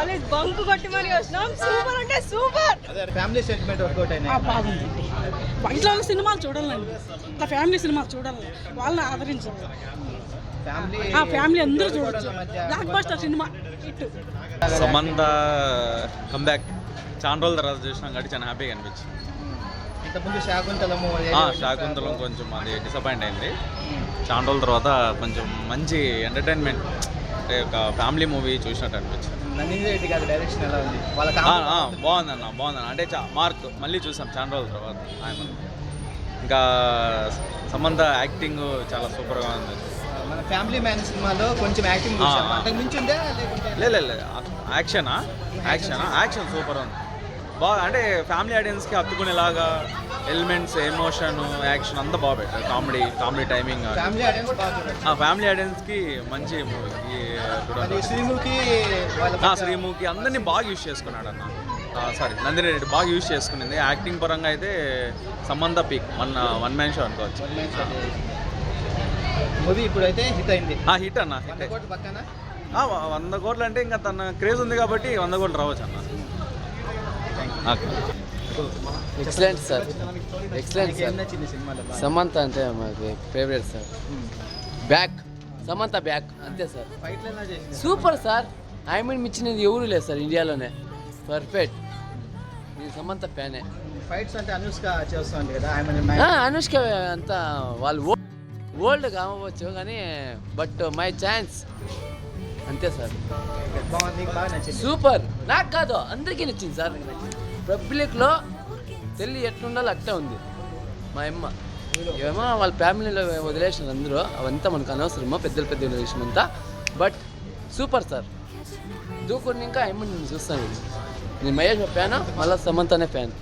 College bunk కొట్టి మరి వచ్చినాం. సూపర్ అంటే సూపర్. ఫ్యామిలీ సెంటిమెంట్ వర్కౌట్ అయినా బాగుందండి. ఇంట్లో వాళ్ళ సినిమాలు చూడాలండి, ఇట్లా ఫ్యామిలీ సినిమాలు చూడాలి, వాళ్ళని ఆదరించాలి. ఫ్యామిలీ అందరూ చూడొచ్చు. Block buster cinema hit. Samantha comeback చాలా రోజుల తర్వాత చూసినాం కాబట్టి చాలా హ్యాపీగా అనిపించింది. శాకుంతలం కొంచెం అది డిసప్పాయింట్ అయింది. చాలా రోజుల తర్వాత కొంచెం మంచి ఎంటర్టైన్మెంట్ అంటే ఒక ఫ్యామిలీ మూవీ చూసినట్టు అనిపించింది. బాగుందన్న అంటే మార్క్ మళ్ళీ చూసాం చాలా రోజుల తర్వాత ఆయన. ఇంకా సమంత యాక్టింగ్ చాలా సూపర్గా ఉంది. ఫ్యామిలీ మ్యాన్ సినిమాలో కొంచెం యాక్టింగ్ లేదు యాక్షన్ సూపర్ ఉంది. బాగా అంటే ఫ్యామిలీ ఆడియన్స్కి హత్తుకునేలాగా ఎలిమెంట్స్, ఎమోషన్, యాక్షన్ అంతా బాగా పెట్టారు. కామెడీ టైమింగ్ ఫ్యామిలీ ఆడియన్స్కి మంచి మూవీ. శ్రీముఖి అందరినీ బాగా యూజ్ చేసుకున్నాడు అన్న. నందిని రెడ్డి బాగా యూజ్ చేసుకునింది. యాక్టింగ్ పరంగా అయితే Samantha peak one man show అనుకోవచ్చు. మూవీ ఇప్పుడైతే హిట్ అయింది. హిట్ అన్న. 100 కోట్లు అంటే ఇంకా తన క్రేజ్ ఉంది కాబట్టి 100 కోట్లు రావచ్చు అన్న. Excellent sir. సమంత అంటే మాకు ఫేవరెట్ సార్. సమంత బ్యాక్ అంతే సార్. Super sir. ఐమన్ మించినది ఎవరు లేదు సార్ ఇండియాలోనే. పర్ఫెక్ట్. నేను సమంత ఫ్యానే. ఫైట్స్ అంటే అనుష్క చేస్తుంది కదా. అనుష్క అంతా వాళ్ళు ఓల్డ్ కావచ్చు కానీ బట్ మై ఛాన్స్ అంతే సార్. సూపర్. నాకు కాదు అందరికీ నచ్చింది సార్. పబ్లిక్లో తెల్లి ఎట్లుండాలో అట్టే ఉంది. మా అమ్మ ఏమో వాళ్ళ ఫ్యామిలీలో వదిలేసినారు అందరూ, అవంతా మనకు అనవసరమో పెద్దల విషయం అంతా. But super sir. దూకుని ఇంకా అమ్మ నేను చూస్తాను. నేను మహేష్ ఫ్యాన్, మళ్ళీ సమంతనే ఫ్యాన్.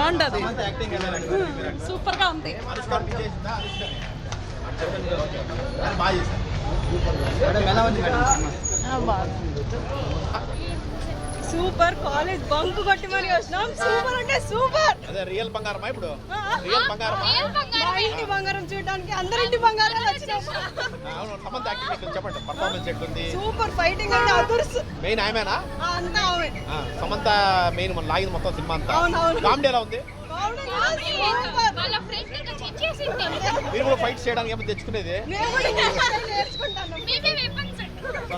బాగుంటుంది, సూపర్ గా ఉంది. సూపర్. కాలేజ్ బంక్ కొట్టి మరి వచ్చినాం. సూపర్ అంటే సూపర్. రియల్ బంగారమా ఇప్పుడు? ఇంటి బంగారం చూడడానికి అందరింటి బంగారం వచ్చినాం. చెప్పండి పర్ఫార్మెన్స్ ఎట్లుంది? సూపర్. ఫైటింగ్ అంటే అదుర్స్. మెయిన్ ఆమెనా? అంతా ఆమె. సమంత మెయిన్ లాగింది మొత్తం సినిమా అంతా. కామెడీ ఎలా ఉంది? మీరు కూడా ఫైట్ చేయడానికి ఏమైనా తెచ్చుకునేది?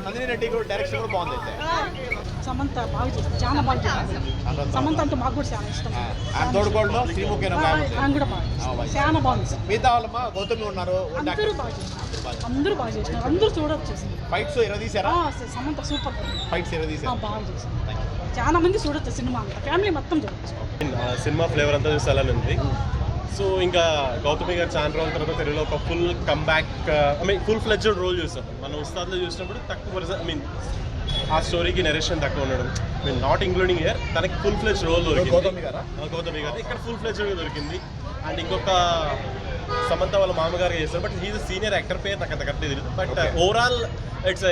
నందిని రెడ్డి కూడా డైరెక్షన్ కూడా బాగుంది. సమంత బాగా చేస్తుంది, చాలా బాగా చేస్తుంది. సమంత అంటే మాకు కూడా చాలా ఇష్టం. తోడుకోవడంలో శ్రీముఖి కూడా బాగా చాలా బాగుంది. మిగతా వాళ్ళమ్మా గౌతమి ఉన్నారు. అందరూ బాగా చేసినారు. అందరూ చూడొచ్చు. ఫైట్స్ ఎరదీశారా? సమంత సూపర్. ఫైట్స్ ఎరదీశారు. బాగా చేసింది. చాలా మంది చూడొచ్చు సినిమా అంతా. ఫ్యామిలీ మొత్తం చూడొచ్చు. సినిమా ఫ్లేవర్ అంతా చూసాలని ఉంది. సో ఇంకా గౌతమి గారు చాలా రోజుల తర్వాత తెలుగులో ఒక full comeback full fledged role చూసాం. మనం ఉస్తాద్లో చూసినప్పుడు తక్కువ ఆ స్టోరీకి నెరేషన్ తక్కువ ఉండడం నాట్ ఇంక్లూడింగ్ ఇయర్ తనకి ఫుల్ ఫ్లెడ్జ్ రోల్ దొరికింది. గౌతమి గారు ఇక్కడ ఫుల్ ఫ్లెడ్జ్గా దొరికింది. అండ్ ఇంకొక సమంత వాళ్ళ మామగారు చేస్తారు. బట్ హీఈస్ సీనియర్ యాక్టర్ పేరు నాకు అంత కరెక్ట్ తెలియదు. But overall it's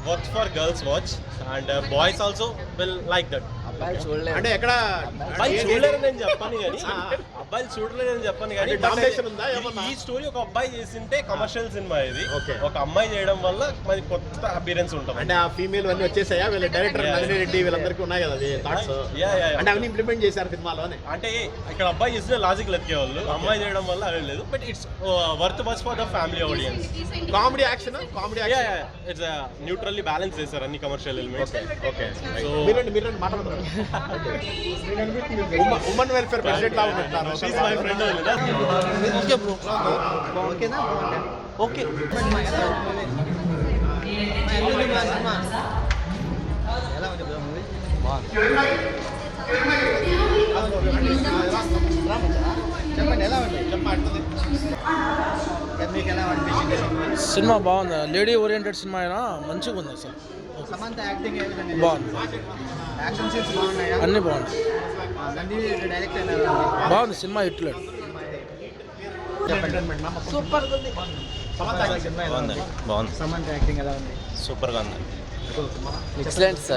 work for girls watch and boys also will like that. అంటే ఎక్కడ అబ్బాయిలు చూడలేరని నేను చెప్పాను కానీ ఈ స్టోరీ ఒక అబ్బాయి చేసింటే కమర్షియల్ సినిమా ఇది. ఒక అమ్మాయి చేయడం వల్ల మరి కొత్త అపీరెన్స్ ఉంటుంది. అంటే ఆ ఫీమేల్ అన్ని వచ్చేసాయా? వీళ్ళ డైరెక్టర్ నందిని రెడ్డి వీళ్ళందరికీ ఉన్నాయి కదా థాట్స్. అంటే అవన్నీ ఇంప్లిమెంట్ చేశారు సినిమాలోనే. అంటే ఇక్కడ అబ్బాయి చేసిన లాజిక్ ఎత్తికేవాళ్ళు, అమ్మాయి చేయడం వల్ల అవి లేదు. But it's worth watch for the family audience. Comedy action it's neutrally balance చేశారు అన్ని కమర్షియల్ ఎలిమెంట్స్. ఓకే మీరు మాట్లాడుతున్నారు. ఉమెన్ వెల్ఫేర్ ప్రెసిడెంట్ లా ఉన్నారు. She's my friend. Okay bro. ఓకేనా? ఓకే. ఎలా ఉంది బ్రో మూవీ? చెప్పండి ఎలా ఉంది? చెప్పండి మీకు ఎలా అనిపించింది? సినిమా బాగుంది. లేడీ ఓరియంటెడ్ సినిమా అయినా మంచిగా ఉంది. అసలు సమంత యాక్టింగ్ ఏ విధంగా బాగుంది. యాక్షన్ సీన్స్ బాగున్నాయా? అన్నీ బాగుంది. నందిని డైరెక్టర్ బాగుంది. సినిమా హిట్లేదు. సూపర్ ఉంది. బాగుంది. సమంత యాక్టింగ్ ఎలా ఉంది? సూపర్గా ఉంది. Excellent sir.